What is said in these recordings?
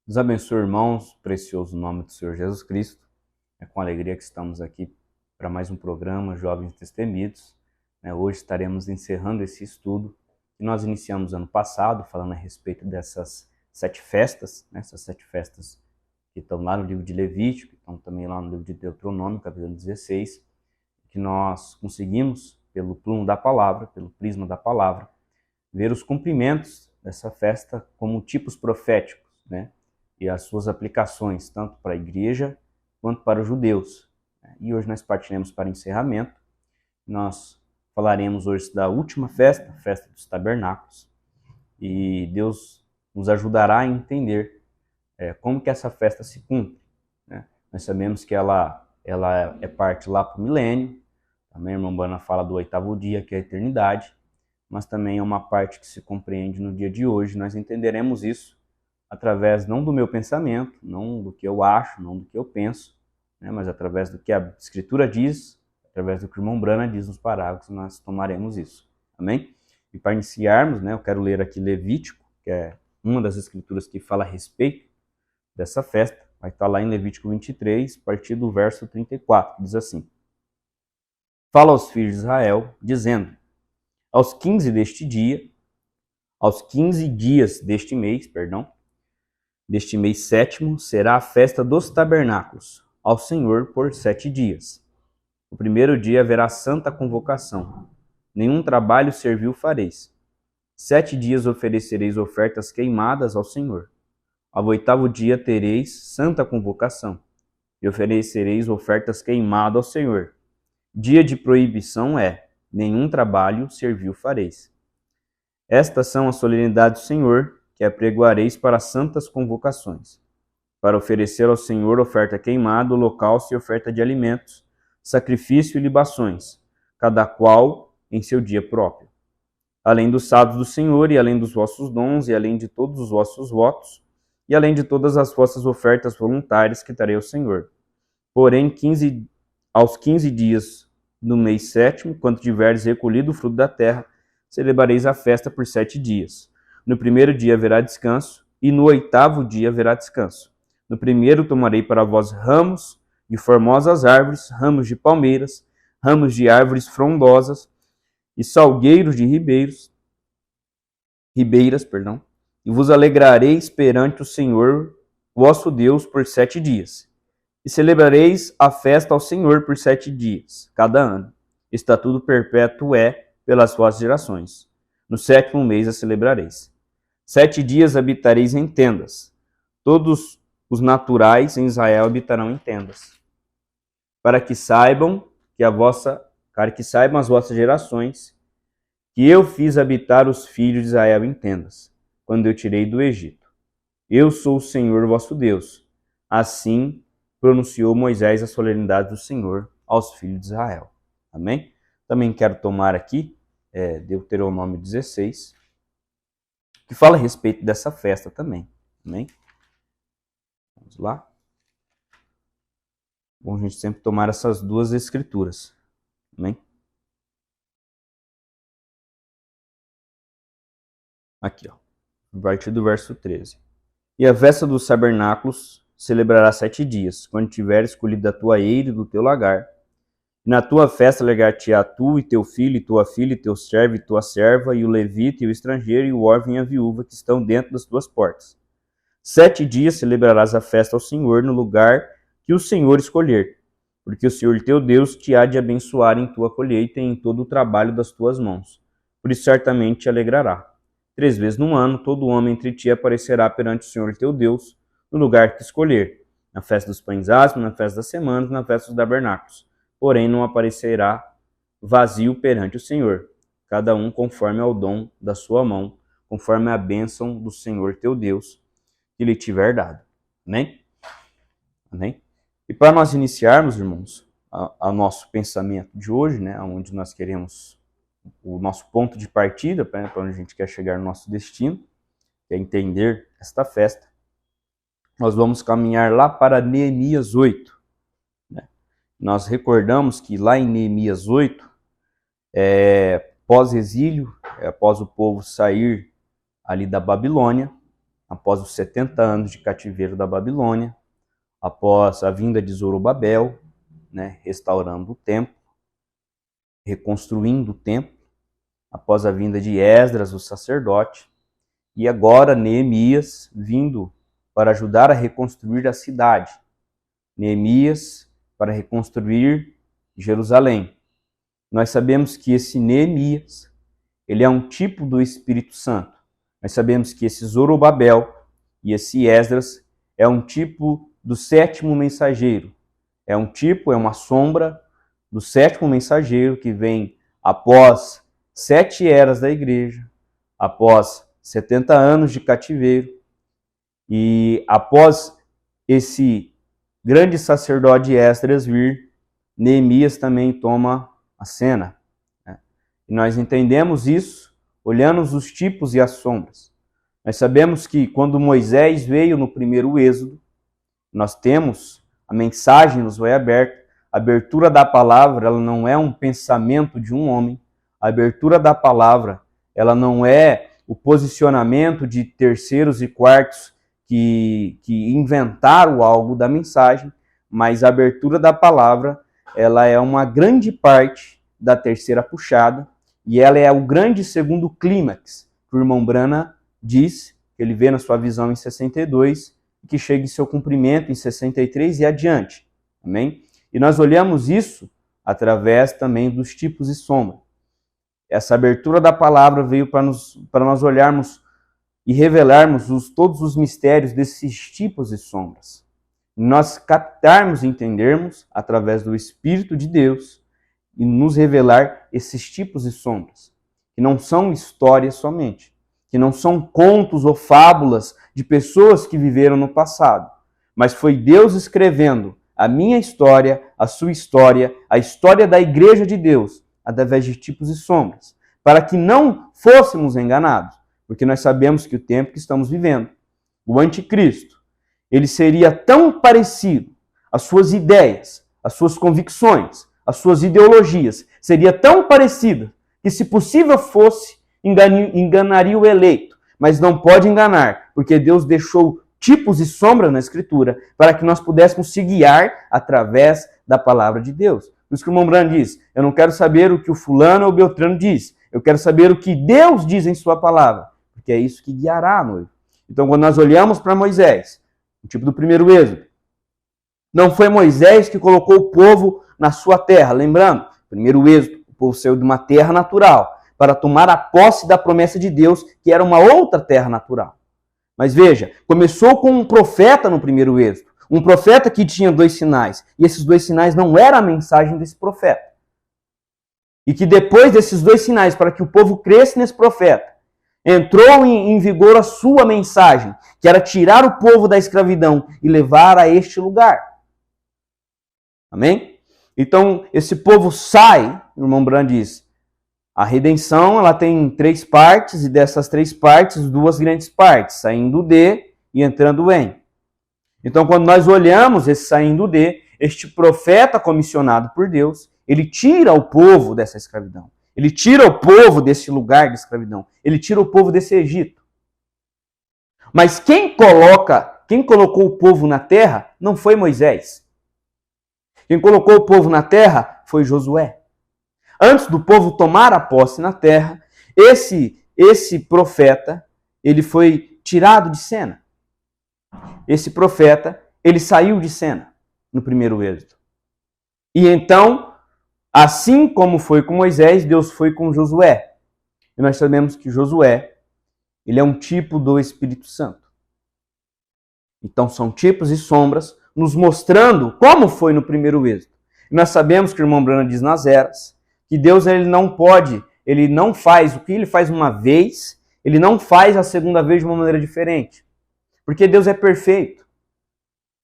Deus abençoe, irmãos, precioso nome do Senhor Jesus Cristo. É com alegria que estamos aqui para mais um programa, Jovens Destemidos. Hoje estaremos encerrando esse estudo que nós iniciamos ano passado, falando a respeito dessas 7 festas, essas 7 festas que estão lá no livro de Levítico, que estão também lá no livro de Deuteronômio, capítulo 16, que nós conseguimos, pelo plumo da palavra, pelo prisma da palavra, ver os cumprimentos dessa festa como tipos proféticos, e as suas aplicações, tanto para a igreja quanto para os judeus. E hoje nós partiremos para o encerramento. Nós falaremos hoje da última festa, a festa dos tabernáculos, e Deus nos ajudará a entender como que essa festa se cumpre. Nós sabemos que ela é parte lá para o milênio. Também a irmã Bana fala do 8º dia, que é a eternidade, mas também é uma parte que se compreende no dia de hoje. Nós entenderemos isso através não do meu pensamento, não do que eu acho, não do que eu penso, mas através do que a Escritura diz, através do que o irmão Brana diz nos parágrafos, nós tomaremos isso. Amém? E para iniciarmos, eu quero ler aqui Levítico, que é uma das escrituras que fala a respeito dessa festa. Vai estar lá em Levítico 23, a partir do verso 34, que diz assim: Fala aos filhos de Israel, dizendo: aos 15 dias deste mês, deste mês 7º, será a festa dos tabernáculos, ao Senhor por 7 dias. O primeiro dia haverá santa convocação. Nenhum trabalho servil fareis. 7 dias oferecereis ofertas queimadas ao Senhor. Ao 8º dia tereis santa convocação, e oferecereis ofertas queimadas ao Senhor. Dia de proibição é: nenhum trabalho servil fareis. Estas são as solenidades do Senhor, que apregoareis para santas convocações, para oferecer ao Senhor oferta queimada, holocausto e oferta de alimentos, sacrifício e libações, cada qual em seu dia próprio. Além dos sábados do Senhor, e além dos vossos dons, e além de todos os vossos votos, e além de todas as vossas ofertas voluntárias que darei ao Senhor. Porém, aos 15 dias do mês 7º, quando tiveres recolhido o fruto da terra, celebrareis a festa por 7 dias. No primeiro dia haverá descanso, e no 8º dia haverá descanso. No primeiro tomarei para vós ramos de formosas árvores, ramos de palmeiras, ramos de árvores frondosas, e salgueiros de ribeiras, e vos alegrareis perante o Senhor vosso Deus por 7 dias. E celebrareis a festa ao Senhor por 7 dias, cada ano. Estatuto perpétuo é pelas vossas gerações. No 7º mês a celebrareis. 7 dias habitareis em tendas. Todos os naturais em Israel habitarão em tendas. Para que saibam as vossas gerações, que eu fiz habitar os filhos de Israel em tendas, quando eu tirei do Egito. Eu sou o Senhor vosso Deus. Assim pronunciou Moisés a solenidade do Senhor aos filhos de Israel. Amém? Também quero tomar aqui Deuteronômio 16, que fala a respeito dessa festa também. Amém? Vamos lá. Bom a gente sempre tomar essas duas escrituras. Amém? Aqui, a partir do verso 13. E a festa dos tabernáculos celebrará 7 dias, quando tiveres colhido da tua eira e do teu lagar. E na tua festa alegar-te-á tu, e teu filho, e tua filha, e teu servo, e tua serva, e o levita, e o estrangeiro, e o órfão e a viúva, que estão dentro das tuas portas. 7 dias celebrarás a festa ao Senhor no lugar que o Senhor escolher, porque o Senhor teu Deus te há de abençoar em tua colheita e em todo o trabalho das tuas mãos. Por isso certamente te alegrará. 3 vezes no ano todo homem entre ti aparecerá perante o Senhor teu Deus, no lugar que escolher, na festa dos pães asmos, na festa das semanas, na festa dos tabernáculos. Porém não aparecerá vazio perante o Senhor, cada um conforme ao dom da sua mão, conforme a bênção do Senhor teu Deus, que lhe tiver dado. Amém? Amém? E para nós iniciarmos, irmãos, o nosso pensamento de hoje, onde nós queremos, o nosso ponto de partida, para onde a gente quer chegar no nosso destino, que é entender esta festa, nós vamos caminhar lá para Neemias 8. Nós recordamos que lá em Neemias 8, pós-exílio, após o povo sair ali da Babilônia, a após os 70 anos de cativeiro da Babilônia, após a vinda de Zorobabel, né, restaurando o templo, reconstruindo o templo, após a vinda de Esdras, o sacerdote, e agora Neemias vindo para ajudar a reconstruir a cidade. Neemias para reconstruir Jerusalém. Nós sabemos que esse Neemias, ele é um tipo do Espírito Santo. Nós sabemos que esse Zorobabel e esse Esdras é um tipo do sétimo mensageiro. É um tipo, é uma sombra do sétimo mensageiro que vem após 7 eras da igreja, após 70 anos de cativeiro, e após esse grande sacerdote Esdras vir, Neemias também toma a cena. Né? E nós entendemos isso olhando os tipos e as sombras. Nós sabemos que quando Moisés veio no primeiro êxodo, nós temos a mensagem nos foi aberta, a abertura da palavra, ela não é um pensamento de um homem, a abertura da palavra, ela não é o posicionamento de terceiros e quartos que inventaram algo da mensagem, mas a abertura da palavra, ela é uma grande parte da terceira puxada, e ela é o grande segundo clímax, que o irmão Branham diz, que ele vê na sua visão em 62, que chega em seu cumprimento em 63 e adiante. Amém? E nós olhamos isso através também dos tipos e sombras. Essa abertura da palavra veio para nós olharmos e revelarmos todos os mistérios desses tipos e sombras. Nós captarmos e entendermos através do Espírito de Deus e nos revelar esses tipos e sombras, que não são histórias somente, que não são contos ou fábulas de pessoas que viveram no passado, mas foi Deus escrevendo a minha história, a sua história, a história da Igreja de Deus, através de tipos e sombras, para que não fôssemos enganados, porque nós sabemos que o tempo que estamos vivendo, o anticristo, ele seria tão parecido, as suas ideias, as suas convicções, as suas ideologias, seria tão parecida que, se possível fosse, enganaria o eleito, mas não pode enganar, porque Deus deixou tipos e sombras na Escritura para que nós pudéssemos se guiar através da palavra de Deus. Por isso que o irmão Branham diz, eu não quero saber o que o fulano ou o Beltrano diz, eu quero saber o que Deus diz em sua palavra, porque é isso que guiará a noiva. Então, quando nós olhamos para Moisés, o tipo do primeiro êxodo, não foi Moisés que colocou o povo na sua terra, lembrando, primeiro êxodo, o povo saiu de uma terra natural, para tomar a posse da promessa de Deus, que era uma outra terra natural. Mas veja, começou com um profeta no primeiro êxodo, um profeta que tinha 2 sinais, e esses 2 sinais não eram a mensagem desse profeta. E que depois desses 2 sinais, para que o povo cresça nesse profeta, entrou em vigor a sua mensagem, que era tirar o povo da escravidão e levar a este lugar. Amém? Então, esse povo sai, o irmão Branham diz, a redenção ela tem 3 partes, e dessas 3 partes, 2 grandes partes, saindo de e entrando em. Então, quando nós olhamos esse saindo de, este profeta comissionado por Deus, ele tira o povo dessa escravidão. Ele tira o povo desse lugar de escravidão. Ele tira o povo desse Egito. Mas quem colocou o povo na terra não foi Moisés. Quem colocou o povo na terra foi Josué. Antes do povo tomar a posse na terra, esse profeta, ele foi tirado de cena. Esse profeta, ele saiu de cena no primeiro êxodo. E então, assim como foi com Moisés, Deus foi com Josué. E nós sabemos que Josué, ele é um tipo do Espírito Santo. Então são tipos e sombras nos mostrando como foi no primeiro êxodo. E nós sabemos que o irmão Branham diz nas eras, que Deus ele não faz o que ele faz uma vez, ele não faz a segunda vez de uma maneira diferente. Porque Deus é perfeito.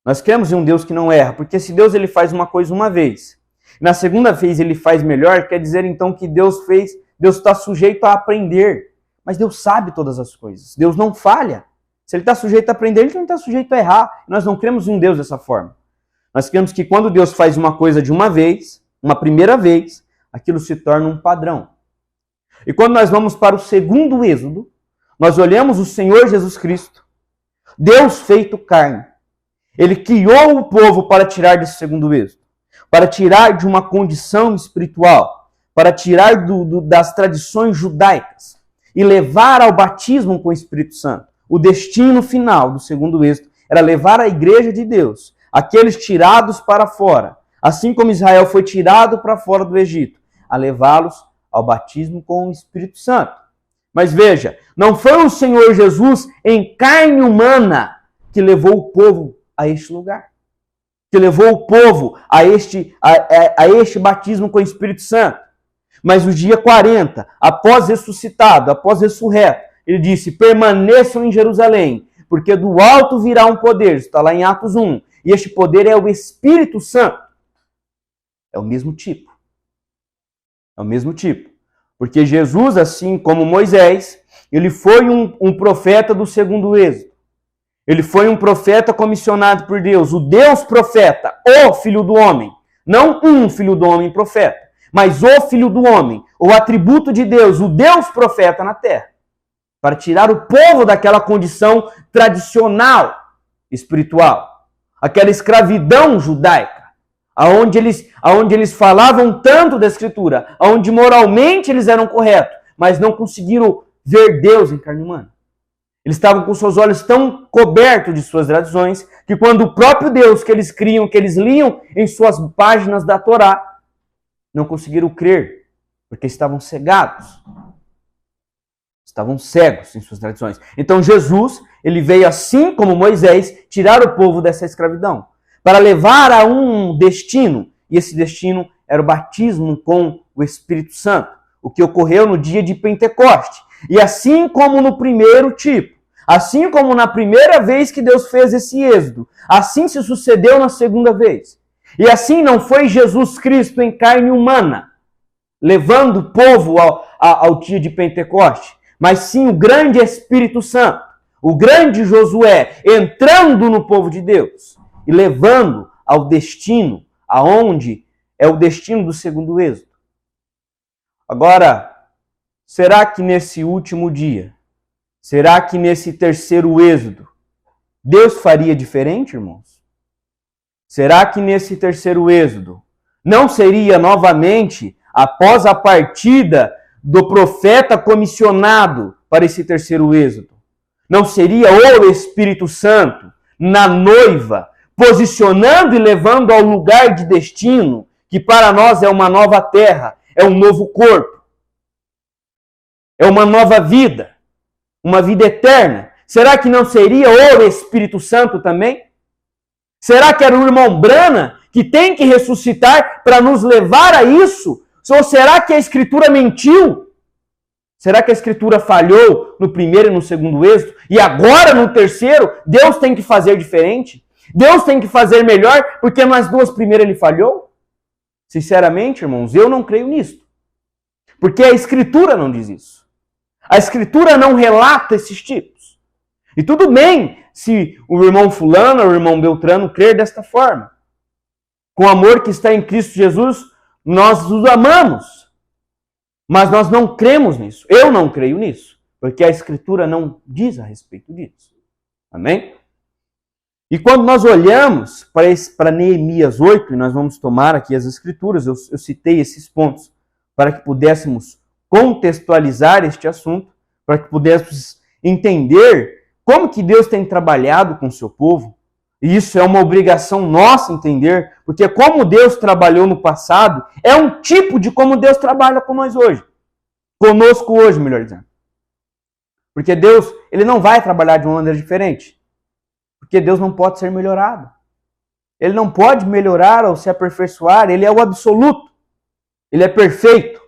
Nós cremos em um Deus que não erra, porque se Deus ele faz uma coisa uma vez, na segunda vez ele faz melhor, quer dizer então que Deus está sujeito a aprender. Mas Deus sabe todas as coisas. Deus não falha. Se ele está sujeito a aprender, ele não está sujeito a errar. Nós não cremos em um Deus dessa forma. Nós cremos que quando Deus faz uma coisa de uma vez, uma primeira vez, aquilo se torna um padrão. E quando nós vamos para o segundo êxodo, nós olhamos o Senhor Jesus Cristo, Deus feito carne. Ele criou o povo para tirar desse segundo êxodo, para tirar de uma condição espiritual, para tirar das tradições judaicas e levar ao batismo com o Espírito Santo. O destino final do segundo êxodo era levar a igreja de Deus, aqueles tirados para fora, assim como Israel foi tirado para fora do Egito, a levá-los ao batismo com o Espírito Santo. Mas veja, não foi o Senhor Jesus em carne humana que levou o povo a este lugar, que levou o povo a este batismo com o Espírito Santo. Mas no dia 40, após ressuscitado, após ressurreto, ele disse, permaneçam em Jerusalém, porque do alto virá um poder, está lá em Atos 1, e este poder é o Espírito Santo. É o mesmo tipo. É o mesmo tipo. Porque Jesus, assim como Moisés, ele foi um profeta do segundo êxodo. Ele foi um profeta comissionado por Deus, o Deus profeta, o Filho do Homem. Não um Filho do Homem profeta, mas o Filho do Homem, o atributo de Deus, o Deus profeta na terra. Para tirar o povo daquela condição tradicional espiritual, aquela escravidão judaica, aonde eles falavam tanto da Escritura, aonde moralmente eles eram corretos, mas não conseguiram ver Deus em carne humana. Eles estavam com seus olhos tão cobertos de suas tradições, que quando o próprio Deus que eles criam, que eles liam em suas páginas da Torá, não conseguiram crer, porque estavam cegados. Estavam cegos em suas tradições. Então Jesus, ele veio assim como Moisés, tirar o povo dessa escravidão, para levar a um destino, e esse destino era o batismo com o Espírito Santo, o que ocorreu no dia de Pentecoste. E assim como no primeiro tipo, assim como na primeira vez que Deus fez esse êxodo, assim se sucedeu na segunda vez. E assim não foi Jesus Cristo em carne humana, levando o povo ao dia de Pentecoste, mas sim o grande Espírito Santo, o grande Josué, entrando no povo de Deus e levando ao destino, aonde é o destino do segundo êxodo. Agora, será que nesse último dia, será que nesse terceiro êxodo, Deus faria diferente, irmãos? Será que nesse terceiro êxodo não seria novamente, após a partida do profeta comissionado para esse terceiro êxodo, não seria o Espírito Santo na noiva, posicionando e levando ao lugar de destino, que para nós é uma nova terra, é um novo corpo, é uma nova vida, uma vida eterna? Será que não seria o Espírito Santo também? Será que era o irmão Brana que tem que ressuscitar para nos levar a isso? Ou será que a Escritura mentiu? Será que a Escritura falhou no primeiro e no segundo êxodo? E agora no terceiro, Deus tem que fazer diferente? Deus tem que fazer melhor porque nas duas primeiras ele falhou? Sinceramente, irmãos, eu não creio nisso. Porque a Escritura não diz isso. A Escritura não relata esses tipos. E tudo bem se o irmão fulano ou o irmão Beltrano crer desta forma. Com o amor que está em Cristo Jesus, nós os amamos. Mas nós não cremos nisso. Eu não creio nisso. Porque a Escritura não diz a respeito disso. Amém? E quando nós olhamos para Neemias 8, e nós vamos tomar aqui as Escrituras, eu citei esses pontos para que pudéssemos contextualizar este assunto, para que pudéssemos entender como que Deus tem trabalhado com o seu povo. E isso é uma obrigação nossa entender, porque como Deus trabalhou no passado, é um tipo de como Deus trabalha com nós hoje. Conosco hoje, melhor dizendo. Porque Deus, ele não vai trabalhar de uma maneira diferente. Porque Deus não pode ser melhorado. Ele não pode melhorar ou se aperfeiçoar, ele é o absoluto. Ele é perfeito.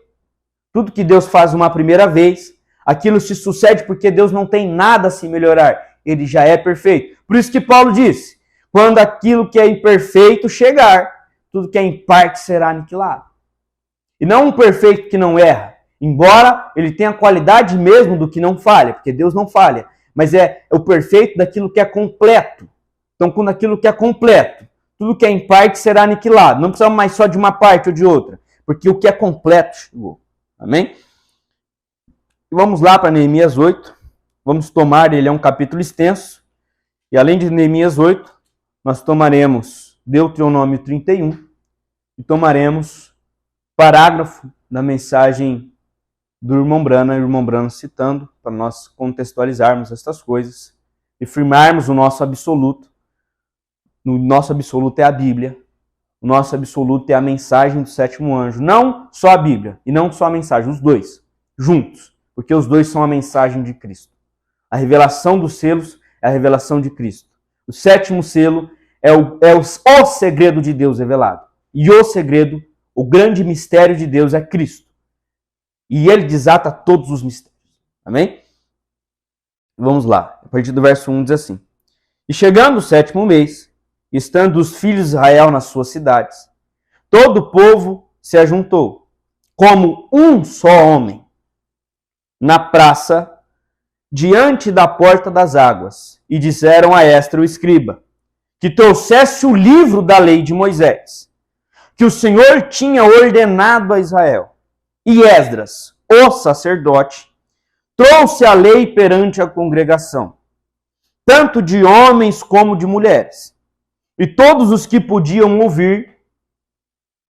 Tudo que Deus faz uma primeira vez, aquilo se sucede porque Deus não tem nada a se melhorar. Ele já é perfeito. Por isso que Paulo disse, quando aquilo que é imperfeito chegar, tudo que é em parte será aniquilado. E não um perfeito que não erra, embora ele tenha a qualidade mesmo do que não falha, porque Deus não falha, mas é o perfeito daquilo que é completo. Então, quando aquilo que é completo, tudo que é em parte será aniquilado. Não precisamos mais só de uma parte ou de outra, porque o que é completo chegou. Amém? E vamos lá para Neemias 8. Vamos tomar, ele é um capítulo extenso. E além de Neemias 8, nós tomaremos Deuteronômio 31 e tomaremos parágrafo da mensagem do irmão Brana citando, para nós contextualizarmos estas coisas e firmarmos o nosso absoluto. O nosso absoluto é a Bíblia, o nosso absoluto é a mensagem do sétimo anjo. Não só a Bíblia e não só a mensagem, os dois, juntos, porque os dois são a mensagem de Cristo. A revelação dos selos é a revelação de Cristo. O sétimo selo é o segredo de Deus revelado. E o segredo, o grande mistério de Deus é Cristo. E ele desata todos os mistérios. Amém? Vamos lá. A partir do verso 1 diz assim: E chegando o sétimo mês, estando os filhos de Israel nas suas cidades, todo o povo se ajuntou, como um só homem, na praça, diante da porta das águas, e disseram a Esdras, o escriba, que trouxesse o livro da lei de Moisés, que o Senhor tinha ordenado a Israel. E Esdras, o sacerdote, trouxe a lei perante a congregação, tanto de homens como de mulheres, e todos os que podiam ouvir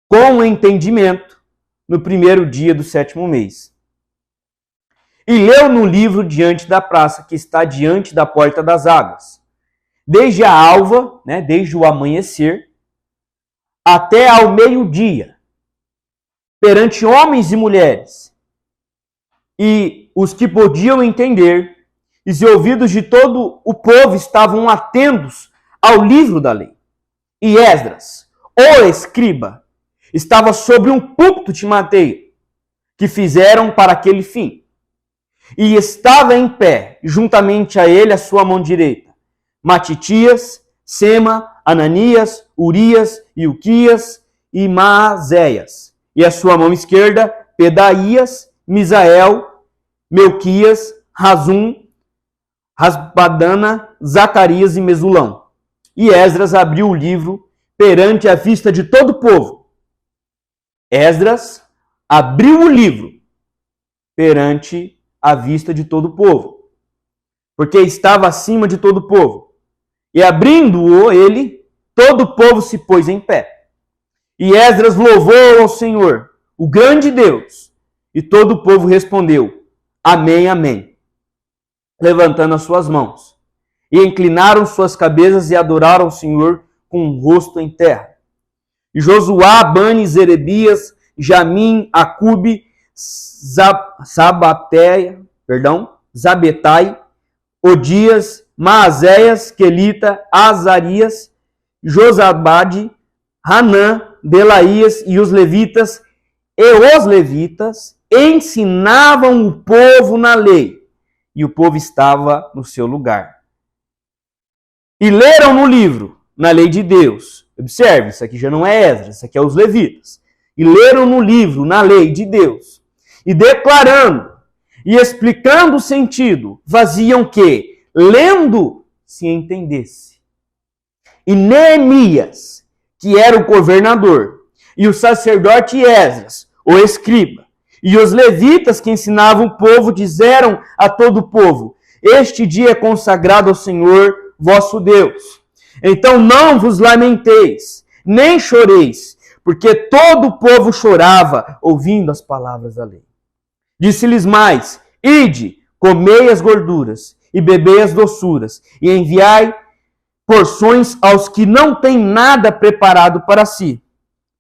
com entendimento no primeiro dia do sétimo mês. E leu no livro diante da praça, que está diante da porta das águas, desde a alva, desde o amanhecer, até ao meio-dia, perante homens e mulheres, e os que podiam entender, e os ouvidos de todo o povo estavam atentos ao livro da lei. E Esdras, o escriba, estava sobre um púlpito de madeira, que fizeram para aquele fim. E estava em pé, juntamente a ele, a sua mão direita, Matitias, Sema, Ananias, Urias, Ilquias e Maazéias. E a sua mão esquerda, Pedaías, Misael, Melquias, Razum, Rasbadana, Zacarias e Mesulão. E Esdras abriu o livro perante a vista de todo o povo. Esdras abriu o livro perante a vista de todo o povo, porque estava acima de todo o povo. E abrindo-o ele, todo o povo se pôs em pé. E Esdras louvou ao Senhor, o grande Deus. E todo o povo respondeu, Amém, Amém, levantando as suas mãos. E inclinaram suas cabeças e adoraram o Senhor com o rosto em terra. E Josuá, Bani, Zerebias, Jamim, Acube, Zabetai, Odias, Maazéias, Quelita, Azarias, Josabade, Hanã, Delaías e os levitas ensinavam o povo na lei, e o povo estava no seu lugar. E leram no livro, na lei de Deus. Observe, isso aqui já não é Esdras, isso aqui é os levitas. E leram no livro, na lei de Deus, e declarando e explicando o sentido, faziam que, lendo, se entendesse. E Neemias, que era o governador, e o sacerdote Esdras, o escriba, e os levitas que ensinavam o povo, disseram a todo o povo, este dia é consagrado ao Senhor vosso Deus. Então não vos lamenteis, nem choreis, porque todo o povo chorava, ouvindo as palavras da lei. Disse-lhes mais, ide, comei as gorduras, e bebei as doçuras, e enviai porções aos que não têm nada preparado para si,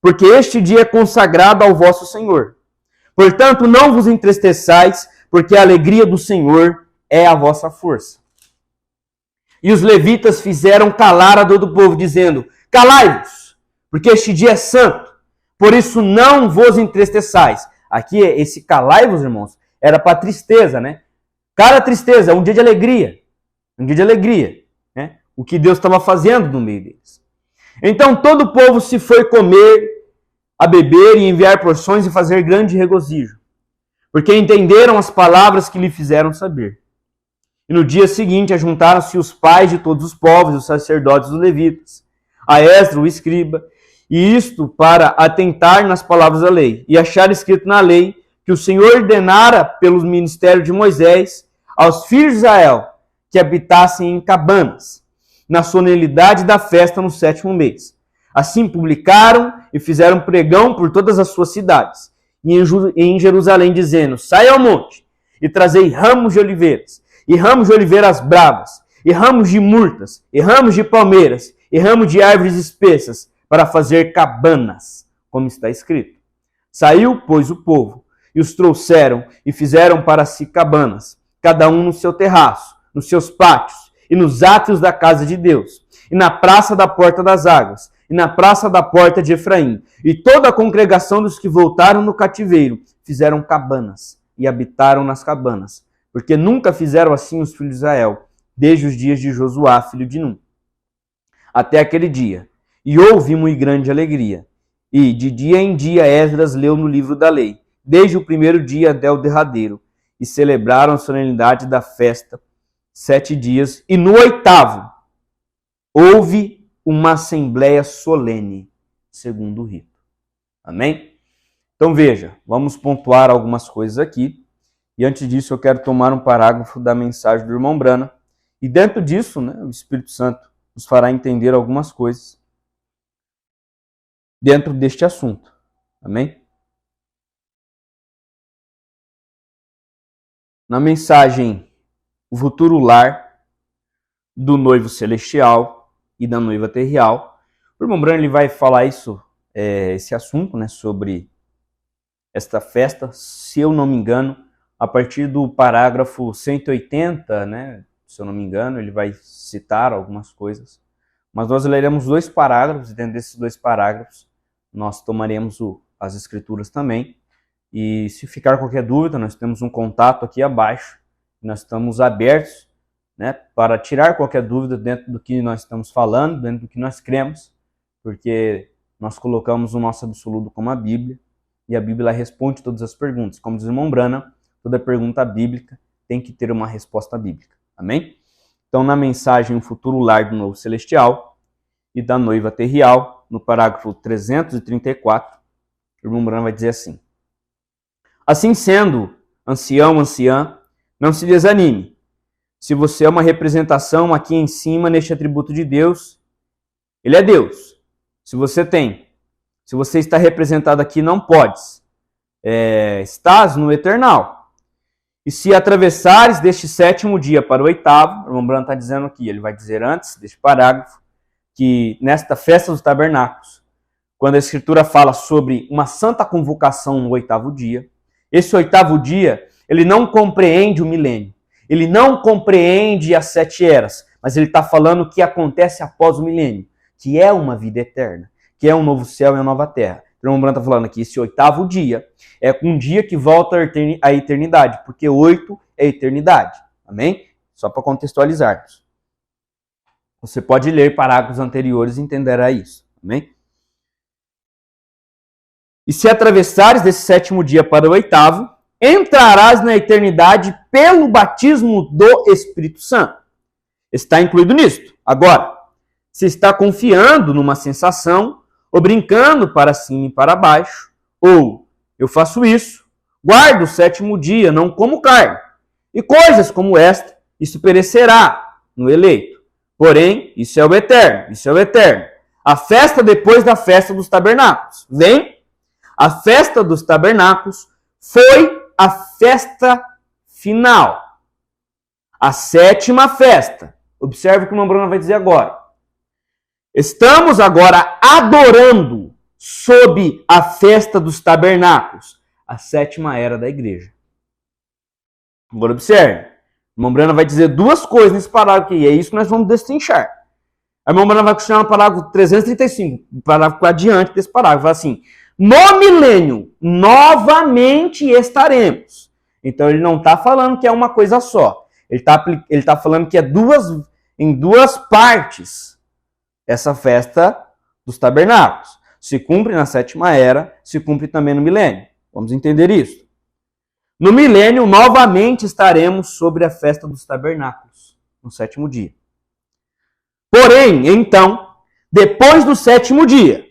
porque este dia é consagrado ao vosso Senhor. Portanto, não vos entristeçais, porque a alegria do Senhor é a vossa força. E os levitas fizeram calar a dor do povo, dizendo, calai-vos, porque este dia é santo, por isso não vos entristeçais. Aqui, esse calai-vos, irmãos, era para tristeza, Cada tristeza, é um dia de alegria. Um dia de alegria, O que Deus estava fazendo no meio deles. Então todo o povo se foi comer, a beber e enviar porções e fazer grande regozijo, porque entenderam as palavras que lhe fizeram saber. E no dia seguinte ajuntaram-se os pais de todos os povos, os sacerdotes e os levitas, a Esdras, o escriba, e isto para atentar nas palavras da lei, e achar escrito na lei que o Senhor ordenara pelo ministério de Moisés aos filhos de Israel que habitassem em cabanas. na solenidade da festa no 7º mês. Assim publicaram e fizeram pregão por todas as suas cidades, e em Jerusalém, dizendo: Sai ao monte, e trazei ramos de oliveiras, e ramos de oliveiras bravas, e ramos de murtas, e ramos de palmeiras, e ramos de árvores espessas, para fazer cabanas, como está escrito. Saiu, pois, o povo, e os trouxeram, e fizeram para si cabanas, cada um no seu terraço, nos seus pátios, e nos átrios da casa de Deus, e na praça da porta das águas, e na praça da porta de Efraim. E toda a congregação dos que voltaram no cativeiro fizeram cabanas, e habitaram nas cabanas, porque nunca fizeram assim os filhos de Israel, desde os dias de Josuá, filho de Num, até aquele dia. E houve muito grande alegria. E de dia em dia Esdras leu no livro da lei, desde o primeiro dia até o derradeiro, e celebraram a solenidade da festa 7 dias, e no 8º houve uma assembleia solene, segundo o rito. Amém? Então veja, vamos pontuar algumas coisas aqui, e antes disso eu quero tomar um parágrafo da mensagem do irmão Brana, e dentro disso, o Espírito Santo nos fará entender algumas coisas dentro deste assunto. Amém? Na mensagem O Futuro Lar do Noivo Celestial e da Noiva Terreal, o irmão Brana ele vai falar esse assunto, sobre esta festa, se eu não me engano, a partir do parágrafo 180, se eu não me engano, ele vai citar algumas coisas. Mas nós leremos 2 parágrafos, e dentro desses 2 parágrafos nós tomaremos as escrituras também. E se ficar qualquer dúvida, nós temos um contato aqui abaixo. Nós estamos abertos para tirar qualquer dúvida dentro do que nós estamos falando, dentro do que nós cremos, porque nós colocamos o nosso absoluto como a Bíblia, e a Bíblia responde todas as perguntas. Como diz o irmão Brana, toda pergunta bíblica tem que ter uma resposta bíblica. Amém? Então, na mensagem O Futuro Lar do Novo Celestial e da Noiva Terreal, no parágrafo 334, o irmão Brana vai dizer assim: Assim sendo, ancião, anciã, não se desanime. Se você é uma representação aqui em cima, neste atributo de Deus, Ele é Deus. Se você está representado aqui, não podes. Estás no eternal. E se atravessares deste 7º dia para o 8º, o irmão Brana está dizendo aqui, ele vai dizer antes deste parágrafo, que nesta festa dos tabernáculos, quando a Escritura fala sobre uma santa convocação no 8º dia, esse 8º dia, ele não compreende o milênio, ele não compreende as 7 eras, mas ele está falando o que acontece após o milênio, que é uma vida eterna, que é um novo céu e uma nova terra. O irmão Brana está falando que esse 8º dia é um dia que volta à eternidade, porque 8 é eternidade. Amém? Só para contextualizarmos. Você pode ler parágrafos anteriores e entenderá isso. Amém? E se atravessares desse 7º dia para o 8º, entrarás na eternidade pelo batismo do Espírito Santo. Está incluído nisto. Agora, se está confiando numa sensação, ou brincando para cima e para baixo, ou eu faço isso, guardo o 7º dia, não como carne, e coisas como esta, isso perecerá no eleito. Porém, isso é o eterno, isso é o eterno. A festa depois da festa dos tabernáculos. Vem, a festa dos tabernáculos foi a festa final. A 7ª festa. Observe o que o irmão Brana vai dizer agora. Estamos agora adorando sob a festa dos tabernáculos, a 7ª era da igreja. Agora observe. O irmão Brana vai dizer 2 coisas nesse parágrafo aqui, e é isso que nós vamos destrinchar. A irmã Brana vai continuar no parágrafo 335, o parágrafo adiante desse parágrafo, vai assim: no milênio, novamente estaremos. Então ele não está falando que é uma coisa só. Ele tá falando que é em duas partes essa festa dos tabernáculos. Se cumpre na 7ª era, se cumpre também no milênio. Vamos entender isso. No milênio, novamente estaremos sobre a festa dos tabernáculos, no 7º dia. Porém, então, depois do 7º dia,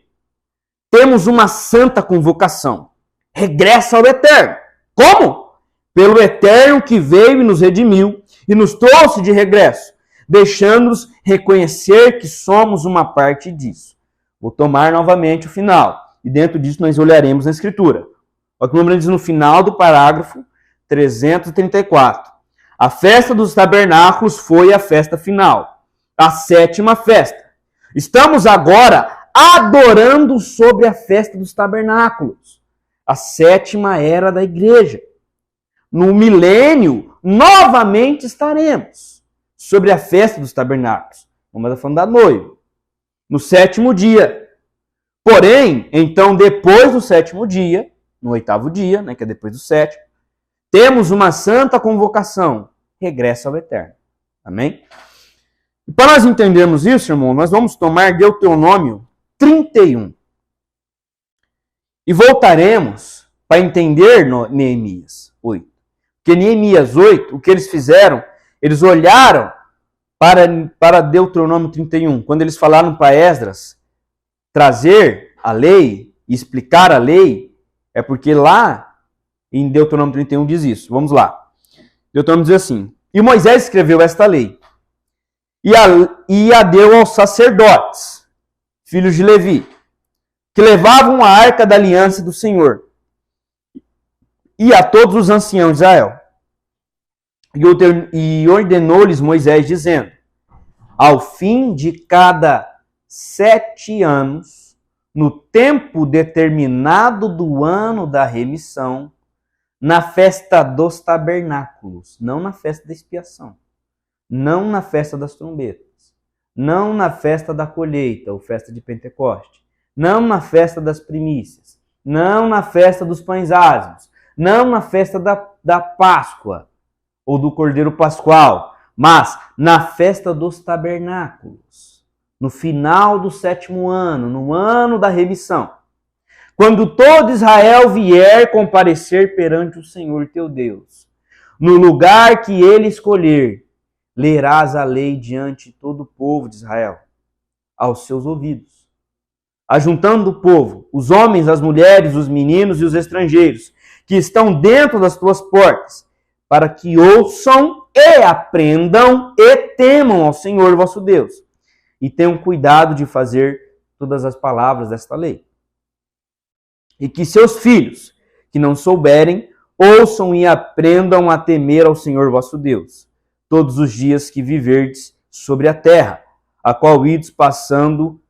temos uma santa convocação. Regressa ao eterno. Como? Pelo eterno que veio e nos redimiu e nos trouxe de regresso. deixando-nos reconhecer que somos uma parte disso. Vou tomar novamente o final, e dentro disso nós olharemos na Escritura. Olha o que o número diz no final do parágrafo 334. A festa dos tabernáculos foi a festa final, a 7ª festa. Estamos agora adorando sobre a festa dos tabernáculos, a 7ª era da igreja. No milênio, novamente estaremos sobre a festa dos tabernáculos. Vamos estar falando da noiva. No 7º dia. Porém, então, depois do 7º dia, no 8º dia, né, que é depois do 7º, temos uma santa convocação, regresso ao eterno. Amém? E para nós entendermos isso, irmão, nós vamos tomar Deuteronômio 31. E voltaremos para entender Neemias 8. Porque Neemias 8, o que eles fizeram, eles olharam para Deuteronômio 31, quando eles falaram para Esdras trazer a lei, explicar a lei, é porque lá em Deuteronômio 31 diz isso. Vamos lá. Deuteronômio diz assim: e Moisés escreveu esta lei, e a deu aos sacerdotes, filhos de Levi, que levavam a arca da aliança do Senhor, e a todos os anciãos de Israel. E ordenou-lhes Moisés, dizendo: ao fim de cada 7 anos, no tempo determinado do ano da remissão, na festa dos tabernáculos, não na festa da expiação, não na festa das trombetas, não na festa da colheita, ou festa de Pentecoste, não na festa das primícias, não na festa dos pães ázimos, não na festa da Páscoa, ou do Cordeiro Pascual, mas na festa dos tabernáculos, no final do 7º ano, no ano da remissão, quando todo Israel vier comparecer perante o Senhor teu Deus, no lugar que ele escolher, lerás a lei diante de todo o povo de Israel, aos seus ouvidos, ajuntando o povo, os homens, as mulheres, os meninos e os estrangeiros, que estão dentro das tuas portas, para que ouçam e aprendam e temam ao Senhor vosso Deus, e tenham cuidado de fazer todas as palavras desta lei. E que seus filhos, que não souberem, ouçam e aprendam a temer ao Senhor vosso Deus, todos os dias que viverdes sobre a terra, a qual ides passando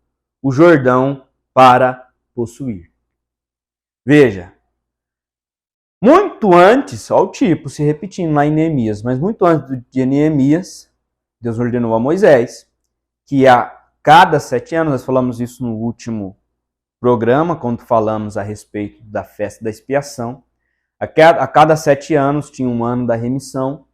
o Jordão para possuir. Veja, muito antes, olha o tipo se repetindo lá em Neemias, mas muito antes de Neemias, Deus ordenou a Moisés que a cada 7 anos, nós falamos isso no último programa, quando falamos a respeito da festa da expiação, a cada 7 anos tinha um ano da remissão,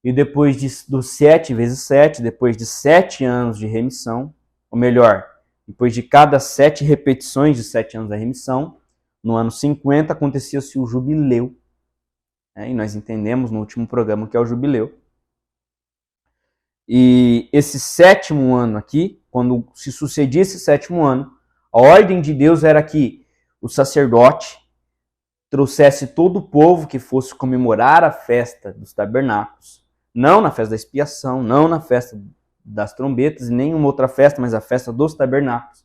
e depois dos 7 vezes 7, depois de 7 anos de remissão, ou melhor, depois de cada 7 repetições de 7 anos da remissão, no ano 50 acontecia-se o jubileu, e nós entendemos no último programa o que é o jubileu. E esse 7º ano aqui, quando se sucedia esse 7º ano, a ordem de Deus era que o sacerdote trouxesse todo o povo que fosse comemorar a festa dos tabernáculos, não na festa da expiação, não na festa das trombetas, e nenhuma outra festa, mas a festa dos tabernáculos,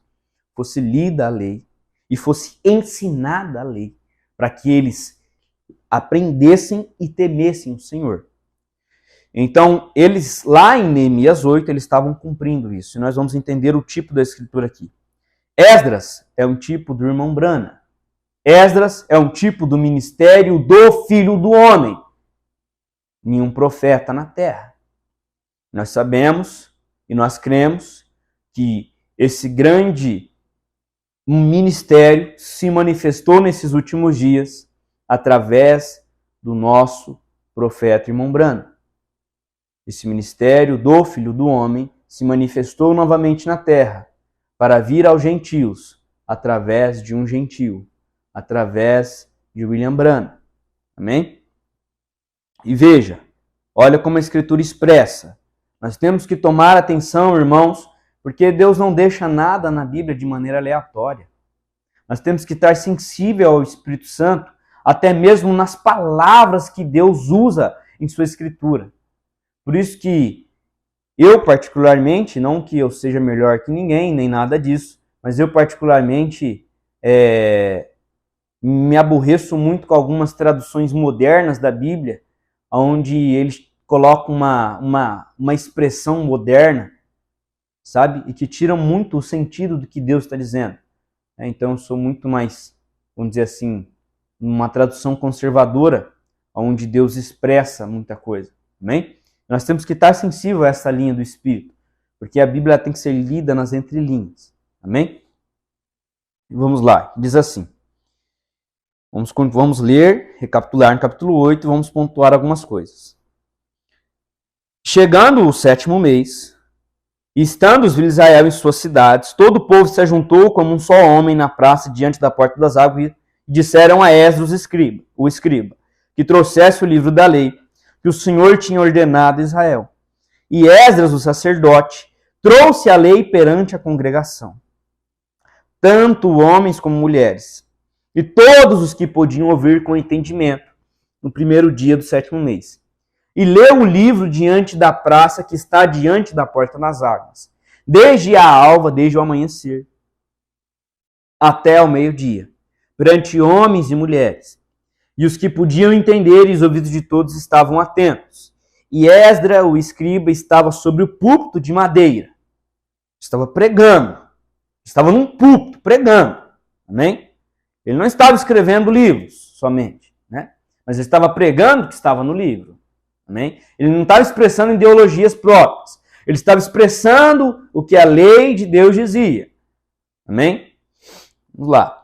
fosse lida a lei e fosse ensinada a lei, para que eles aprendessem e temessem o Senhor. Então, eles, lá em Neemias 8, eles estavam cumprindo isso. E nós vamos entender o tipo da escritura aqui. Esdras é um tipo do irmão Brana. Esdras é um tipo do ministério do Filho do Homem. Nenhum profeta na terra. Nós sabemos e nós cremos que esse grande ministério se manifestou nesses últimos dias através do nosso profeta irmão Brana. Esse ministério do Filho do Homem se manifestou novamente na terra para vir aos gentios através de um gentio, através de William Branham. Amém? E veja, olha como a Escritura expressa. Nós temos que tomar atenção, irmãos, porque Deus não deixa nada na Bíblia de maneira aleatória. Nós temos que estar sensível ao Espírito Santo, até mesmo nas palavras que Deus usa em sua Escritura. Por isso que Eu, particularmente, não que eu seja melhor que ninguém, nem nada disso, mas eu, particularmente, me aborreço muito com algumas traduções modernas da Bíblia, onde eles colocam uma expressão moderna, sabe? E que tiram muito o sentido do que Deus está dizendo. Então, eu sou muito mais, vamos dizer assim, uma tradução conservadora, onde Deus expressa muita coisa. Amém? Nós temos que estar sensível a essa linha do Espírito, porque a Bíblia tem que ser lida nas entrelinhas. Amém? Vamos lá, diz assim. Vamos ler, recapitular no capítulo 8 e vamos pontuar algumas coisas. Chegando o 7º mês, e estando os filhos de Israel em suas cidades, todo o povo se ajuntou como um só homem na praça diante da porta das águas e disseram a Esdras, o escriba, que trouxesse o livro da lei, que o Senhor tinha ordenado a Israel. E Esdras, o sacerdote, trouxe a lei perante a congregação, tanto homens como mulheres, e todos os que podiam ouvir com entendimento, no primeiro dia do 7º mês. E leu o livro diante da praça que está diante da porta das águas, desde a alva, desde o amanhecer, até ao meio-dia, perante homens e mulheres. E os que podiam entender, e os ouvidos de todos estavam atentos. E Esdras, o escriba, estava sobre o púlpito de madeira. Estava pregando. Estava num púlpito, pregando. Amém? Ele não estava escrevendo livros somente, né? Mas ele estava pregando o que estava no livro. Amém? Ele não estava expressando ideologias próprias. Ele estava expressando o que a lei de Deus dizia. Amém? Vamos lá.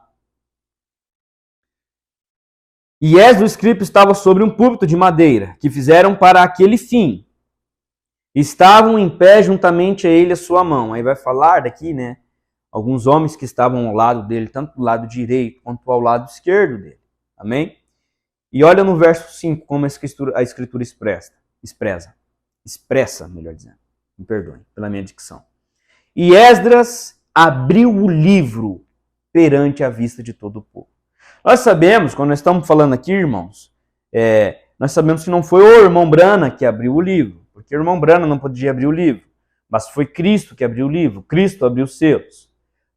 E Esdras, o escriba, estava sobre um púlpito de madeira, que fizeram para aquele fim. Estavam em pé juntamente a ele a sua mão. Aí vai falar daqui, né? Alguns homens que estavam ao lado dele, tanto do lado direito quanto ao lado esquerdo dele. Amém? E olha no verso 5 como a escritura expressa, melhor dizendo. Me perdoem pela minha dicção. E Esdras abriu o livro perante a vista de todo o povo. Nós sabemos, quando nós estamos falando aqui, irmãos, nós sabemos que não foi o irmão Brana que abriu o livro, porque o irmão Brana não podia abrir o livro, mas foi Cristo que abriu o livro, Cristo abriu os selos.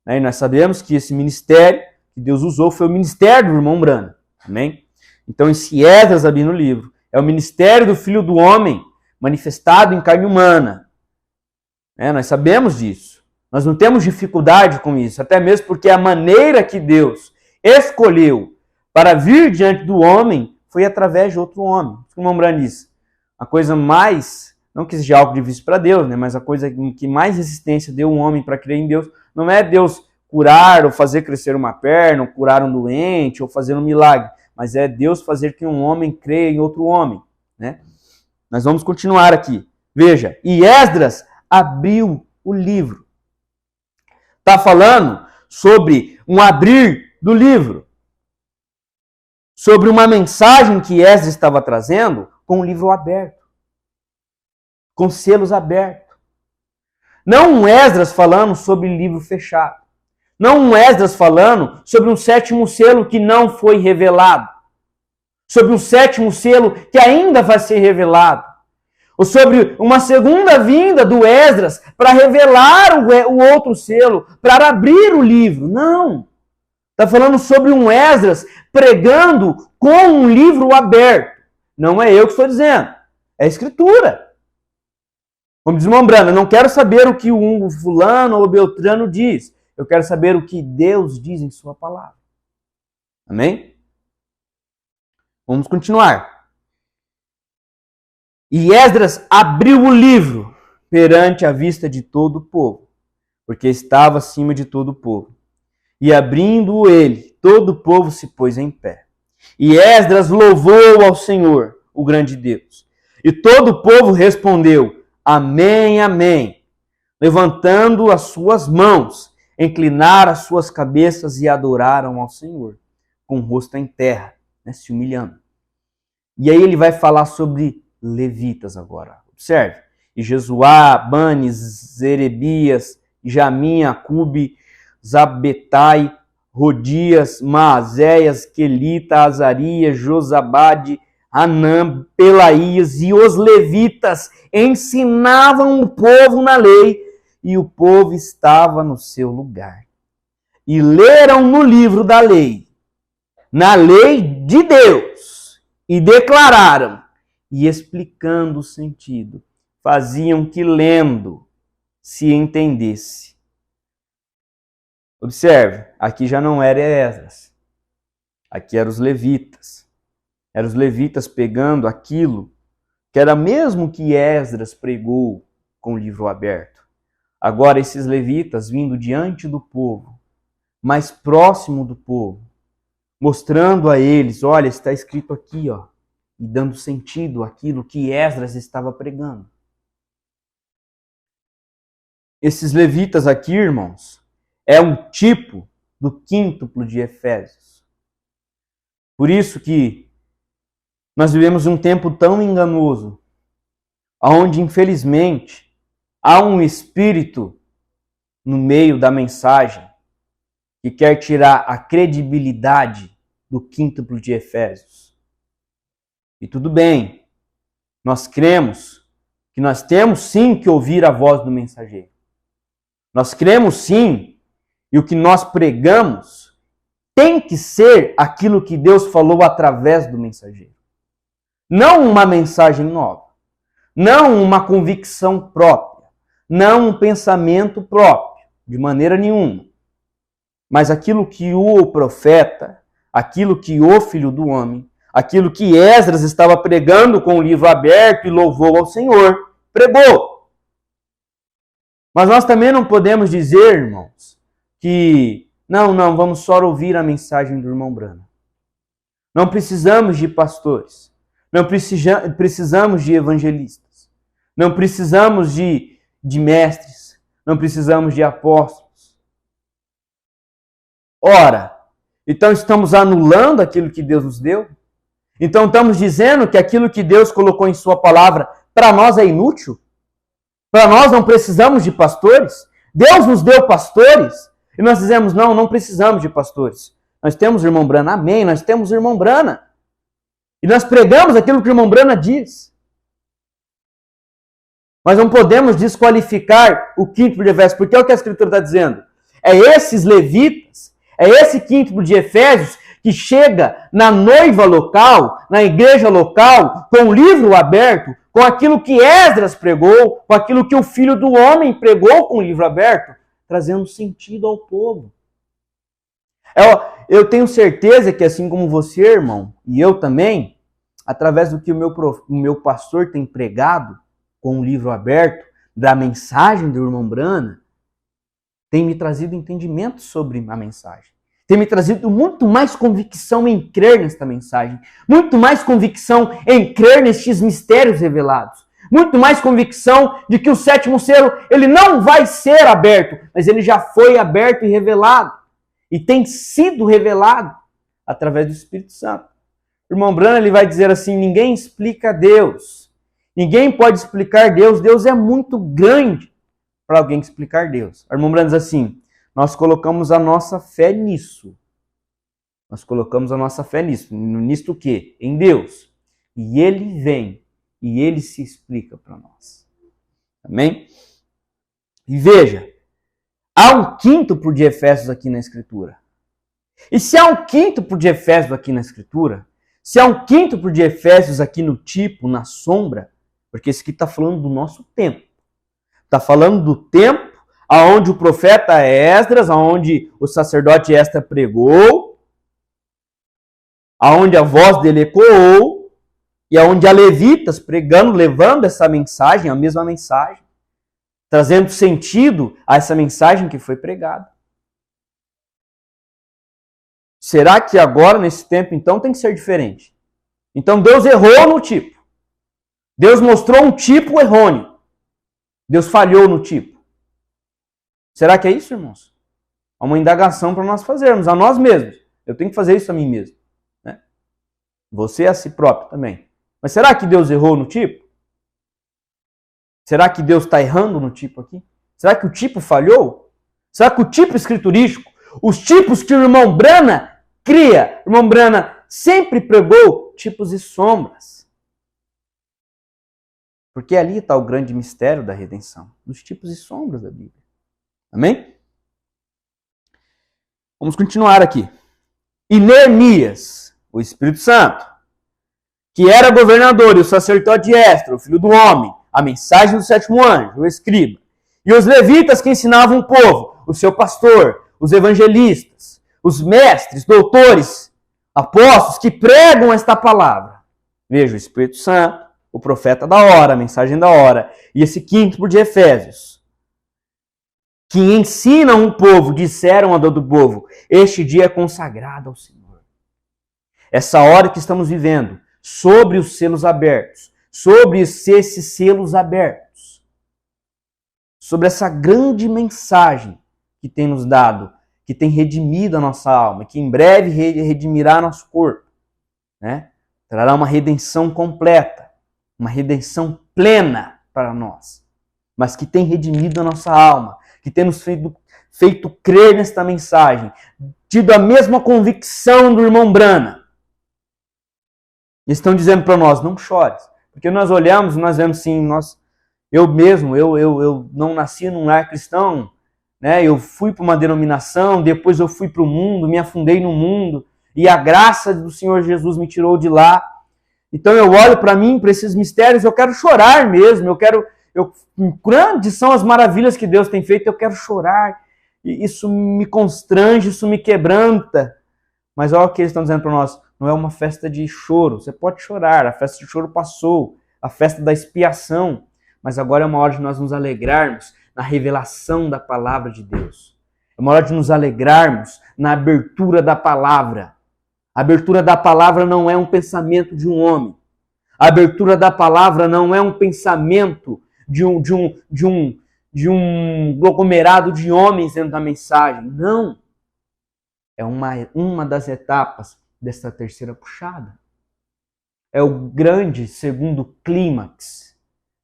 E nós sabemos que esse ministério que Deus usou foi o ministério do irmão Brana. Amém? Então esse Esdras abrindo o livro é o ministério do Filho do Homem manifestado em carne humana. Nós sabemos disso. Nós não temos dificuldade com isso, até mesmo porque a maneira que Deus escolheu para vir diante do homem foi através de outro homem. O irmão Brana diz, a coisa mais, não que seja algo difícil para Deus, né, mas a coisa que mais resistência deu um homem para crer em Deus, não é Deus curar ou fazer crescer uma perna, ou curar um doente, ou fazer um milagre, mas é Deus fazer que um homem creia em outro homem. Né? Nós vamos continuar aqui. Veja, e Esdras abriu o livro. Está falando sobre um abrir do livro, sobre uma mensagem que Esdras estava trazendo com o livro aberto, com selos abertos. Não um Esdras falando sobre livro fechado. Não um Esdras falando sobre um 7º selo que não foi revelado. Sobre um 7º selo que ainda vai ser revelado. Ou sobre uma segunda vinda do Esdras para revelar o outro selo, para abrir o livro. Não. Está falando sobre um Esdras pregando com um livro aberto. Não é eu que estou dizendo. É a Escritura. Como diz o irmão Brana, não quero saber o que o fulano ou o beltrano diz. Eu quero saber o que Deus diz em sua palavra. Amém? Vamos continuar. E Esdras abriu o livro perante a vista de todo o povo, porque estava acima de todo o povo. E abrindo ele, todo o povo se pôs em pé. E Esdras louvou ao Senhor, o grande Deus. E todo o povo respondeu, amém, amém. Levantando as suas mãos, inclinaram as suas cabeças e adoraram ao Senhor, com o rosto em terra, né, se humilhando. E aí ele vai falar sobre levitas agora. Observe. E Jesuá, Bani, Zerebias, Jamim, Acube, Zabetai, Rodias, Maazéias, Quelita, Azarias, Josabade, Anã, Pelaías e os levitas ensinavam o povo na lei, e o povo estava no seu lugar. E leram no livro da lei, na lei de Deus, e declararam, e explicando o sentido, faziam que lendo se entendesse. Observe, aqui já não era Esdras, aqui eram os levitas. Eram os levitas pegando aquilo que era mesmo que Esdras pregou com o livro aberto. Agora esses levitas vindo diante do povo, mais próximo do povo, mostrando a eles, olha, está escrito aqui, ó, e dando sentido àquilo que Esdras estava pregando. Esses levitas aqui, irmãos, é um tipo do quíntuplo de Efésios. Por isso que nós vivemos um tempo tão enganoso, onde, infelizmente, há um espírito no meio da mensagem que quer tirar a credibilidade do quíntuplo de Efésios. E tudo bem, nós cremos que nós temos sim que ouvir a voz do mensageiro. Nós cremos sim, e o que nós pregamos tem que ser aquilo que Deus falou através do mensageiro. Não uma mensagem nova, não uma convicção própria, não um pensamento próprio, de maneira nenhuma. Mas aquilo que o profeta, aquilo que o Filho do Homem, aquilo que Esdras estava pregando com o livro aberto e louvou ao Senhor, pregou. Mas nós também não podemos dizer, irmãos, que não, vamos só ouvir a mensagem do irmão Branham. Não precisamos de pastores. Não precisamos de evangelistas. Não precisamos de mestres. Não precisamos de apóstolos. Ora, então estamos anulando aquilo que Deus nos deu? Então estamos dizendo que aquilo que Deus colocou em sua palavra para nós é inútil? Para nós não precisamos de pastores? Deus nos deu pastores? E nós dizemos, não precisamos de pastores. Nós temos o irmão Branham, amém, nós temos o irmão Branham. E nós pregamos aquilo que o irmão Branham diz. Mas não podemos desqualificar o quíntuplo de Efésios, porque é o que a Escritura está dizendo. É esses levitas, é esse quíntuplo de Efésios que chega na noiva local, na igreja local, com o livro aberto, com aquilo que Esdras pregou, com aquilo que o Filho do Homem pregou com o livro aberto, trazendo sentido ao povo. Eu tenho certeza que assim como você, irmão, e eu também, através do que o meu pastor tem pregado com o livro aberto, da mensagem do irmão Branham, tem me trazido entendimento sobre a mensagem. Tem me trazido muito mais convicção em crer nesta mensagem. Muito mais convicção em crer nestes mistérios revelados. Muito mais convicção de que o sétimo selo, ele não vai ser aberto, mas ele já foi aberto e revelado. E tem sido revelado através do Espírito Santo. O irmão Branham, ele vai dizer assim, ninguém explica Deus. Ninguém pode explicar Deus. Deus é muito grande para alguém explicar Deus. O irmão Branham diz assim, nós colocamos a nossa fé nisso. Nós colocamos a nossa fé nisso. Nisto o quê? Em Deus. E Ele vem e Ele se explica para nós. Amém? E veja, há um quíntuplo de Efésios aqui na Escritura. E se há um quíntuplo de Efésios aqui na Escritura, se há um quíntuplo de Efésios aqui no tipo, na sombra, porque esse aqui está falando do nosso tempo. Está falando do tempo onde o profeta Esdras, onde o sacerdote Esdras pregou, onde a voz dele ecoou, e onde há levitas pregando, levando essa mensagem, a mesma mensagem, trazendo sentido a essa mensagem que foi pregada. Será que agora, nesse tempo, então, tem que ser diferente? Então Deus errou no tipo. Deus mostrou um tipo errôneo. Deus falhou no tipo. Será que é isso, irmãos? É uma indagação para nós fazermos, a nós mesmos. Eu tenho que fazer isso a mim mesmo. Né? Você a si próprio também. Mas será que Deus errou no tipo? Será que Deus está errando no tipo aqui? Será que o tipo falhou? Será que o tipo escriturístico, os tipos que o irmão Branham cria, o irmão Branham sempre pregou tipos e sombras. Porque ali está o grande mistério da redenção, dos tipos e sombras da Bíblia. Amém? Vamos continuar aqui. E Neemias, o Espírito Santo, que era governador, e o sacerdote Esdras, o filho do homem, a mensagem do sétimo anjo, o escriba, e os levitas que ensinavam o povo, o seu pastor, os evangelistas, os mestres, doutores, apóstolos que pregam esta palavra. Veja, o Espírito Santo, o profeta da hora, a mensagem da hora, e esse quinto de Efésios, que ensinam o povo, disseram a dor do povo, este dia é consagrado ao Senhor. Essa hora que estamos vivendo, sobre os selos abertos, sobre esses selos abertos, sobre essa grande mensagem que tem nos dado, que tem redimido a nossa alma, que em breve redimirá nosso corpo, né? Trará uma redenção completa, uma redenção plena para nós, mas que tem redimido a nossa alma, que tem nos feito crer nesta mensagem, tido a mesma convicção do irmão Brana. Estão dizendo para nós, não chores, porque nós olhamos e nós vemos assim, eu não nasci num lar cristão, né? Eu fui para uma denominação, depois eu fui para o mundo, me afundei no mundo, e a graça do Senhor Jesus me tirou de lá. Então eu olho para mim, para esses mistérios, eu quero chorar mesmo, grandes são as maravilhas que Deus tem feito, eu quero chorar, e isso me constrange, isso me quebranta. Mas olha o que eles estão dizendo para nós, não é uma festa de choro, você pode chorar, a festa de choro passou, a festa da expiação, mas agora é uma hora de nós nos alegrarmos na revelação da palavra de Deus. É uma hora de nos alegrarmos na abertura da palavra. A abertura da palavra não é um pensamento de um homem. A abertura da palavra não é um pensamento de um aglomerado de homens dentro da mensagem. Não. É uma das etapas desta terceira puxada. É o grande segundo clímax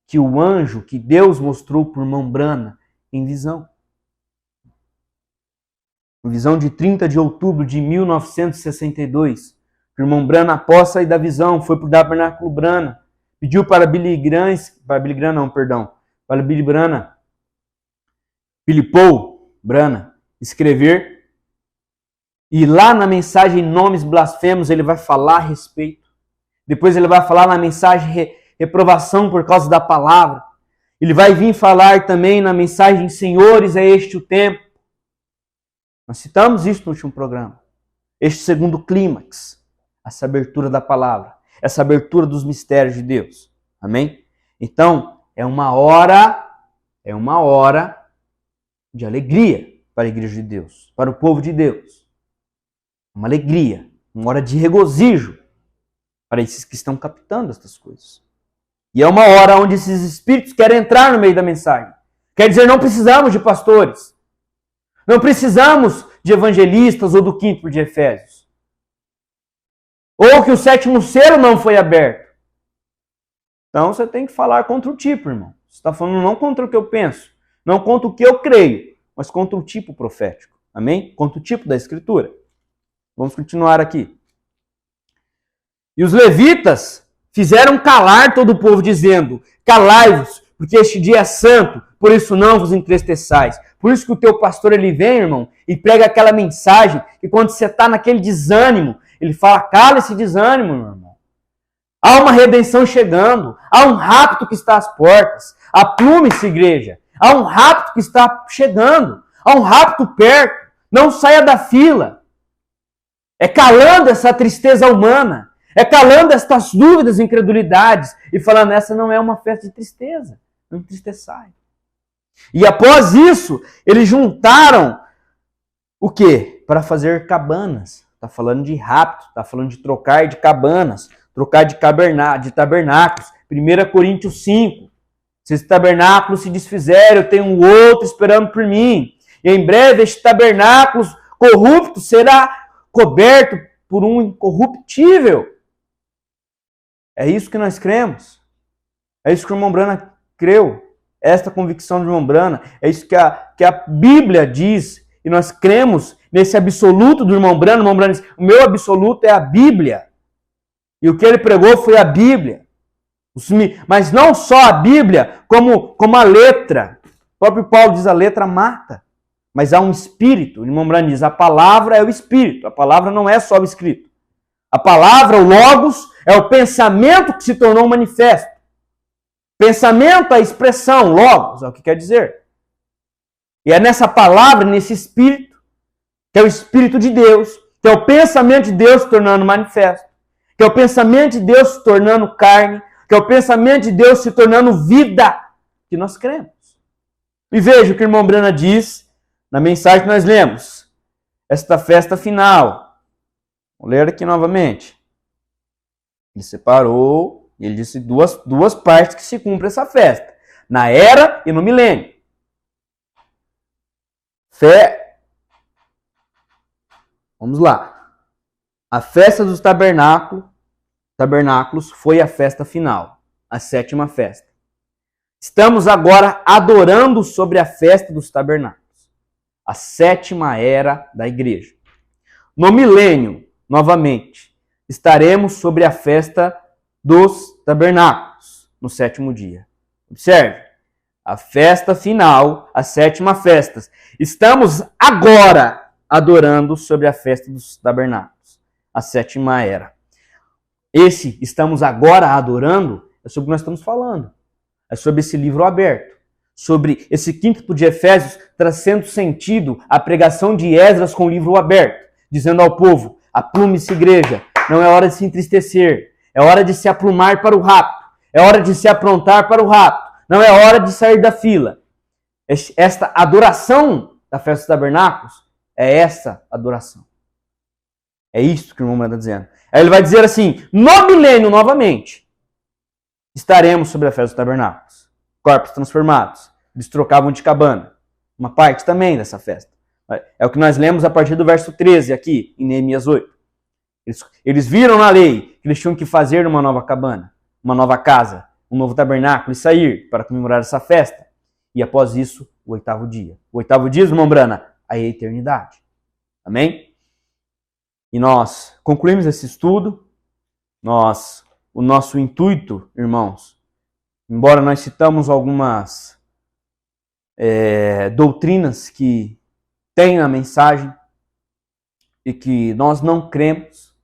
que o anjo, que Deus mostrou por mão Brana em visão. Visão de 30 de outubro de 1962. O irmão Brana, após sair da visão, foi para o tabernáculo Brana. Pediu para Billy Paul Brana, escrever. E lá na mensagem Nomes Blasfemos ele vai falar a respeito. Depois ele vai falar na mensagem Reprovação por causa da palavra. Ele vai vir falar também na mensagem Senhores, é este o tempo. Nós citamos isso no último programa. Este segundo clímax, essa abertura da palavra, essa abertura dos mistérios de Deus. Amém? Então, é uma hora de alegria para a igreja de Deus, para o povo de Deus. Uma alegria, uma hora de regozijo para esses que estão captando estas coisas. E é uma hora onde esses espíritos querem entrar no meio da mensagem. Quer dizer, não precisamos de pastores. Não precisamos de evangelistas ou do quinto de Efésios. Ou que o sétimo selo não foi aberto. Então você tem que falar contra o tipo, irmão. Você está falando não contra o que eu penso, não contra o que eu creio, mas contra o tipo profético. Amém? Contra o tipo da Escritura. Vamos continuar aqui. E os levitas fizeram calar todo o povo, dizendo, calai-vos, porque este dia é santo, por isso não vos entristeçais. Por isso que o teu pastor ele vem, irmão, e prega aquela mensagem, e quando você está naquele desânimo, ele fala, cala esse desânimo, meu irmão. Há uma redenção chegando, há um rapto que está às portas. Aplume-se, igreja. Há um rapto que está chegando, há um rapto perto. Não saia da fila. É calando essa tristeza humana, é calando estas dúvidas e incredulidades, e falando, essa não é uma festa de tristeza, não entristeçai. E após isso, eles juntaram o quê? Para fazer cabanas. Está falando de rapto, está falando de trocar de cabanas, trocar de tabernáculos. 1 Coríntios 5. Se esse tabernáculo se desfizer, eu tenho um outro esperando por mim. E em breve este tabernáculo corrupto será coberto por um incorruptível. É isso que nós cremos. É isso que o irmão Brana creu. Esta convicção do irmão Brana, é isso que a Bíblia diz, e nós cremos nesse absoluto do irmão Brano. O irmão Brano diz, o meu absoluto é a Bíblia. E o que ele pregou foi a Bíblia. Mas não só a Bíblia, como a letra. O próprio Paulo diz, a letra mata. Mas há um espírito. O irmão Brano diz, a palavra é o espírito. A palavra não é só o escrito. A palavra, o logos, é o pensamento que se tornou manifesto. Pensamento, a expressão, logos, é o que quer dizer. E é nessa palavra, nesse espírito, que é o Espírito de Deus, que é o pensamento de Deus se tornando manifesto, que é o pensamento de Deus se tornando carne, que é o pensamento de Deus se tornando vida, que nós cremos. E veja o que o irmão Brana diz na mensagem que nós lemos. Esta festa final. Vou ler aqui novamente. Ele separou, ele disse duas partes que se cumpre essa festa. Na era e no milênio. Vamos lá. A festa dos tabernáculos foi a festa final, a sétima festa. Estamos agora adorando sobre a festa dos tabernáculos, a sétima era da igreja. No milênio, novamente, estaremos sobre a festa dos tabernáculos, no sétimo dia. Observe, a festa final, a sétima festa. Estamos agora adorando sobre a festa dos tabernáculos, a sétima era. Estamos agora adorando, é sobre o que nós estamos falando. É sobre esse livro aberto. Sobre esse quinto de Efésios trazendo sentido a pregação de Esdras com o livro aberto. Dizendo ao povo, aplume-se igreja, não é hora de se entristecer. É hora de se aplumar para o rapto. É hora de se aprontar para o rapto. Não é hora de sair da fila. Esta adoração da festa dos tabernáculos é essa adoração. É isso que o irmão está dizendo. Aí ele vai dizer assim, no milênio novamente, estaremos sobre a festa dos tabernáculos. Corpos transformados. Eles trocavam de cabana. Uma parte também dessa festa. É o que nós lemos a partir do verso 13 aqui, em Neemias 8. Eles viram na lei que eles tinham que fazer uma nova cabana, uma nova casa, um novo tabernáculo e sair para comemorar essa festa. E após isso, o oitavo dia. O oitavo dia, irmão Brana, a eternidade. Amém? E nós concluímos esse estudo. O nosso intuito, irmãos, embora nós citamos algumas doutrinas que tem na mensagem e que nós não cremos,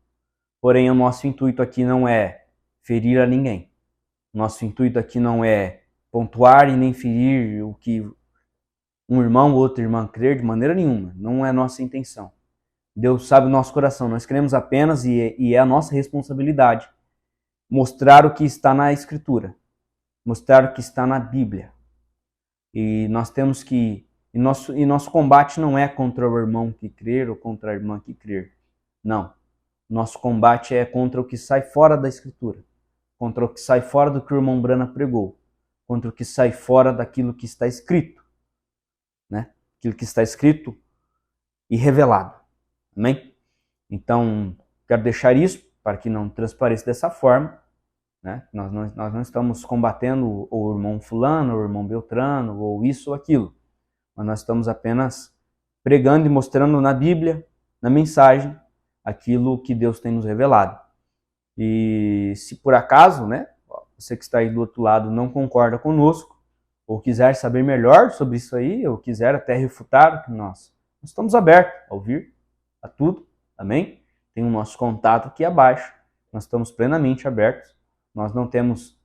porém o nosso intuito aqui não é ferir a ninguém. Nosso intuito aqui não é pontuar e nem ferir o que um irmão ou outra irmã crer de maneira nenhuma. Não é nossa intenção. Deus sabe o nosso coração. Nós queremos apenas, e é a nossa responsabilidade, mostrar o que está na Escritura. Mostrar o que está na Bíblia. E nós temos que... E nosso combate não é contra o irmão que crer ou contra a irmã que crer. Não. Nosso combate é contra o que sai fora da Escritura. Contra o que sai fora do que o irmão Brana pregou. Contra o que sai fora daquilo que está escrito. Né? Aquilo que está escrito e revelado. Amém? Então, quero deixar isso para que não transpareça dessa forma. Né? Nós não estamos combatendo o irmão fulano, o irmão Beltrano, ou isso ou aquilo. Mas nós estamos apenas pregando e mostrando na Bíblia, na mensagem, aquilo que Deus tem nos revelado. E se por acaso, né, você que está aí do outro lado não concorda conosco, ou quiser saber melhor sobre isso aí, ou quiser até refutar o que nós estamos abertos a ouvir, a tudo, amém? Tem o nosso contato aqui abaixo, nós estamos plenamente abertos, nós não temos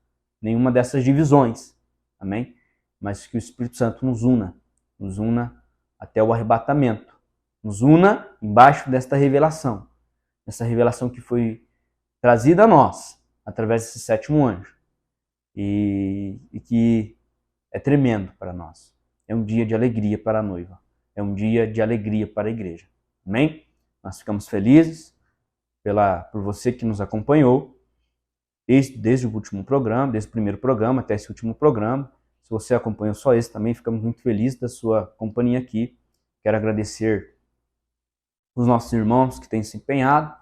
nenhuma dessas divisões, amém? Mas que o Espírito Santo nos una até o arrebatamento, nos una embaixo desta revelação, essa revelação que foi trazida a nós, através desse sétimo anjo, e que é tremendo para nós. É um dia de alegria para a noiva, é um dia de alegria para a igreja, amém? Nós ficamos felizes por você que nos acompanhou, desde o último programa, desde o primeiro programa até esse último programa. Se você acompanhou só esse também, ficamos muito felizes da sua companhia aqui. Quero agradecer os nossos irmãos que têm se empenhado,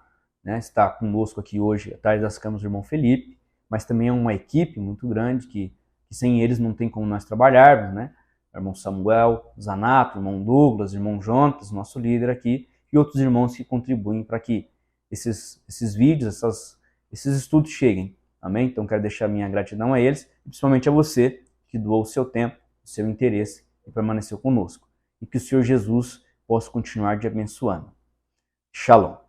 né? Está conosco aqui hoje, atrás das câmeras, o irmão Felipe, mas também é uma equipe muito grande que sem eles não tem como nós trabalharmos, né? irmão Samuel Zanato, irmão Douglas, irmão Jonatas, nosso líder aqui, e outros irmãos que contribuem para que esses vídeos, esses estudos cheguem. Amém? Então quero deixar minha gratidão a eles, e principalmente a você que doou o seu tempo, o seu interesse e permaneceu conosco. E que o Senhor Jesus possa continuar te abençoando. Shalom.